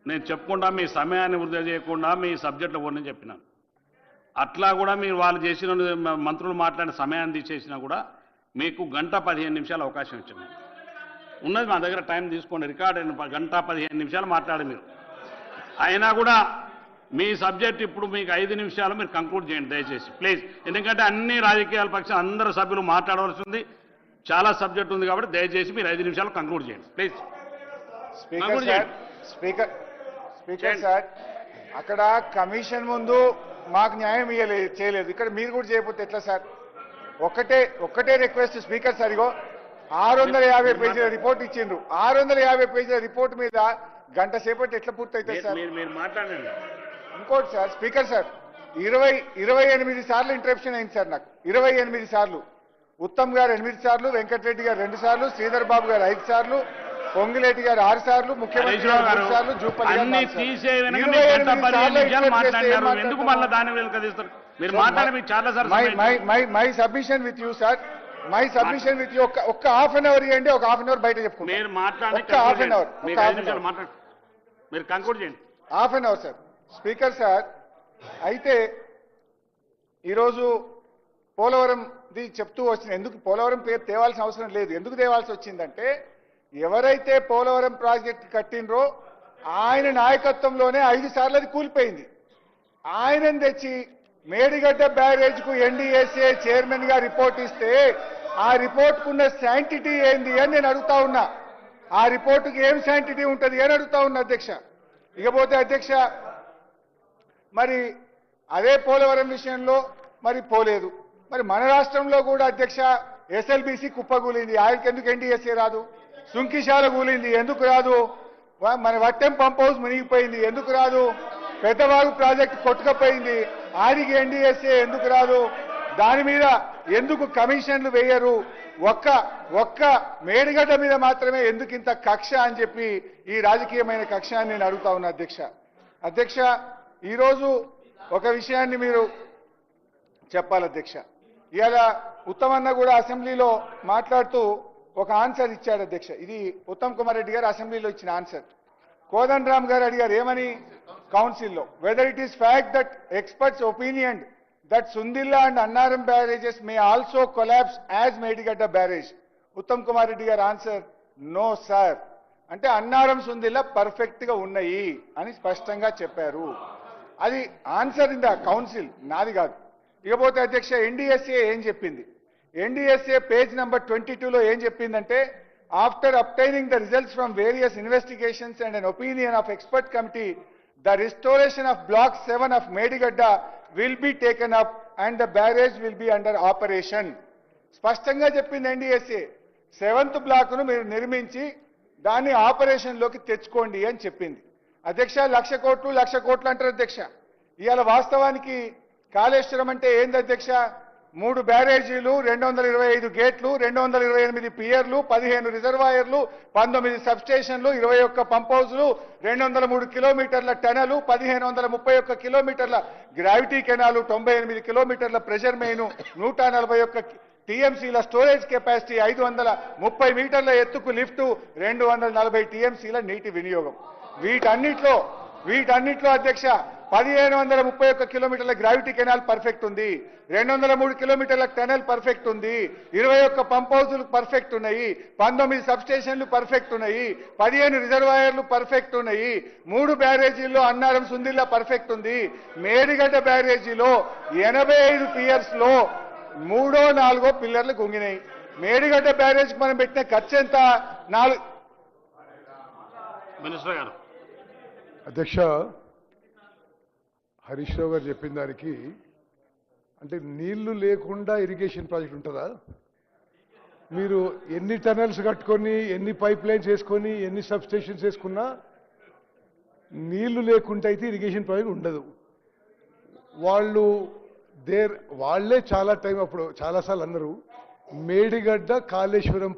నేను చెప్పకుండా మీ సమయాన్ని వృధా చేయకుండా మీ సబ్జెక్టులో పోనని చెప్పినాను. అట్లా కూడా మీరు వాళ్ళు చేసిన మంత్రులు మాట్లాడిన సమయాన్ని తీసేసినా కూడా మీకు 1:15 అవకాశం ఇచ్చాను. ఉన్నది మా దగ్గర, టైం తీసుకోండి, రికార్డ్ అయిన 1:15 మాట్లాడి మీరు. అయినా కూడా మీ సబ్జెక్ట్ ఇప్పుడు మీకు 5 నిమిషాలు మీరు కంక్లూడ్ చేయండి దయచేసి ప్లీజ్. ఎందుకంటే అన్ని రాజకీయాల పక్షం అందరు సభ్యులు మాట్లాడవలసి ఉంది, చాలా సబ్జెక్ట్ ఉంది కాబట్టి దయచేసి మీరు 5 నిమిషాలు కంక్లూడ్ చేయండి ప్లీజ్. స్పీకర్ సార్, అక్కడ కమిషన్ ముందు మాకు న్యాయం చేయలేదు, ఇక్కడ మీరు కూడా చేయకపోతే ఎట్లా సార్? ఒక్కటే రిక్వెస్ట్ స్పీకర్ సార్, ఇగో 650 పేజీల రిపోర్ట్ ఇచ్చిండ్రు. 650 పేజీల రిపోర్ట్ మీద గంట సేపటి ఎట్లా పూర్తి అవుతుంది సార్? మీరు మాట్లాడండి. ఇంకోటి సార్, స్పీకర్ సార్, 28 సార్లు ఇంటరప్షన్ అయింది సార్ నాకు. 28 సార్లు. ఉత్తమ్ గారు 8 సార్లు, వెంకటరెడ్డి గారు 2 సార్లు, శ్రీధర్ బాబు గారు 5 సార్లు, పొంగిలేటి గారు 6 సార్లు, ముఖ్యమంత్రి గారు 3 సార్లు, జూపల్లి గారు 4 సార్లు. ఎందుకు మళ్ళీ దాని వెనుకదీస్తారు? మీరు మాట్లాడి మీకు చాలా sir. My submission with you sir, my submission with you. ఒక్క హాఫ్ అన్ అవర్ ఇవ్వండి, ఒక హాఫ్ అన్ అవర్ బయట చెప్పుకోండి. మీరు మాట్లాడి ఒక్క హాఫ్ అన్ అవర్, మీరు కంక్లూడ్ చేయండి. Half an hour sir. Speaker sir, అయితే ఈరోజు పోలవరంది చెప్తూ వచ్చిన, ఎందుకు పోలవరం పేరు తేవాల్సిన అవసరం లేదు, ఎందుకు తేవాల్సి వచ్చిందంటే ఎవరైతే పోలవరం ప్రాజెక్ట్ కట్టినరో ఆయన నాయకత్వంలోనే 5 సార్లు అది కూలిపోయింది. ఆయనను తెచ్చి మేడిగడ్డ బ్యారేజ్ కు ఎన్డీఎస్ఏ చైర్మన్ గా రిపోర్ట్ ఇస్తే ఆ రిపోర్ట్ కున్న శాంటిటీ ఏంది అని నేను అడుగుతా ఉన్నా. ఆ రిపోర్టుకి ఏం శాంటిటీ ఉంటుంది అని అడుగుతా ఉన్నా అధ్యక్ష. ఇకపోతే అధ్యక్ష, మరి అదే పోలవరం విషయంలో మరి పోలేదు. మరి మన రాష్ట్రంలో కూడా అధ్యక్ష ఎస్ఎల్బీసీ కుప్పగూలింది, ఆయనకి ఎందుకు ఎన్డీఎస్ఏ రాదు? సుంకిశాల కూలింది, ఎందుకు రాదు? మన వట్టెం పంప్ హౌస్ మునిగిపోయింది, ఎందుకు రాదు? పెద్దవాగు ప్రాజెక్టు కొట్టుకపోయింది, ఆడికి ఎన్డీఎస్ఏ ఎందుకు రాదు? దాని మీద ఎందుకు కమిషన్లు వేయరు? ఒక్క మేడిగడ్డ మీద మాత్రమే ఎందుకు ఇంత కక్ష అని చెప్పి ఈ రాజకీయమైన కక్ష అని నేను అడుగుతా ఉన్నా అధ్యక్ష. ఈరోజు ఒక విషయాన్ని మీరు చెప్పాలి అధ్యక్ష. ఇవాళ ఉత్తమన్న కూడా అసెంబ్లీలో మాట్లాడుతూ ఒక ఆన్సర్ ఇచ్చాడు అధ్యక్ష. ఇది ఉత్తమ్ కుమార్ రెడ్డి గారు అసెంబ్లీలో ఇచ్చిన ఆన్సర్. కోదండ రామ్ గారు అడిగారు ఏమని కౌన్సిల్లో, whether it is fact that experts opinion that Sundilla and Annaram barrages may also collapse as Medigadda barrage. Uttam Kumar Reddy గారు ఆన్సర్ నో సార్, అంటే అన్నారం సుందిల్ల పర్ఫెక్ట్ గా ఉన్నాయి అని స్పష్టంగా చెప్పారు. అది ఆన్సర్ ఇన్ ద కౌన్సిల్, నాది కాదు. ఇకపోతే అధ్యక్ష ఎన్డీఎస్ఏ ఏం చెప్పింది? ఎన్డీఎస్ఏ పేజ్ నెంబర్ 22లో ఏం చెప్పిందంటే, after obtaining the results from various investigations and an opinion of expert committee, the restoration of block 7 of Medigadda will be taken up and the barrage will be under operation. స్పష్టంగా చెప్పింది NDSA, 7th బ్లాక్ను మీరు నిర్మించి దాన్ని operation లోకి తెచ్చుకోండి అని చెప్పింది. అధ్యక్ష 1,00,00,000 కోట్లు అంటారు అధ్యక్ష. ఇవాళ వాస్తవానికి కాళేశ్వరం అంటే ఏంది అధ్యక్ష? 3 బ్యారేజీలు, 225 గేట్లు, 228 పియర్లు, 15 రిజర్వాయర్లు, 19 సబ్స్టేషన్లు, 21 పంప్ హౌస్లు, 203 కిలోమీటర్ల టనలు, 1531 కిలోమీటర్ల గ్రావిటీ కెనాలు, 98 కిలోమీటర్ల ప్రెషర్ మెయిన్, 141 టీఎంసీల స్టోరేజ్ కెపాసిటీ, 530 మీటర్ల ఎత్తుకు లిఫ్టు, 240 టీఎంసీల నీటి వినియోగం. వీటన్నిట్లో అధ్యక్ష 1531 కిలోమీటర్ల గ్రావిటీ కెనాల్ పర్ఫెక్ట్ ఉంది, 203 కిలోమీటర్ల టనల్ పర్ఫెక్ట్ ఉంది, 21 పంప్ హౌజులు పర్ఫెక్ట్ ఉన్నాయి, 19 సబ్స్టేషన్లు పర్ఫెక్ట్ ఉన్నాయి, 15 రిజర్వాయర్లు పర్ఫెక్ట్ ఉన్నాయి, 3 బ్యారేజీల్లో అన్నారం సుందిల్లా పర్ఫెక్ట్ ఉంది. మేడిగడ్డ బ్యారేజీలో 85 పియర్స్ లో 3-4 పిల్లర్లు కుంగినాయి. మేడిగడ్డ బ్యారేజ్ మనం పెట్టిన ఖర్చు ఎంత? మినిస్టర్ గారు. అధ్యక్ష, హరీష్ రావు గారు చెప్పిన దానికి, అంటే నీళ్లు లేకుండా ఇరిగేషన్ ప్రాజెక్ట్ ఉంటుందా? మీరు ఎన్ని టనల్స్ కట్టుకొని, ఎన్ని పైప్ లైన్స్ వేసుకొని, ఎన్ని సబ్స్టేషన్స్ వేసుకున్నా నీళ్లు లేకుండా అయితే ఇరిగేషన్ ప్రాజెక్ట్ ఉండదు. వాళ్ళే చాలా టైం అప్పుడు చాలాసార్లు అన్నారు, మేడిగడ్డ కాళేశ్వరం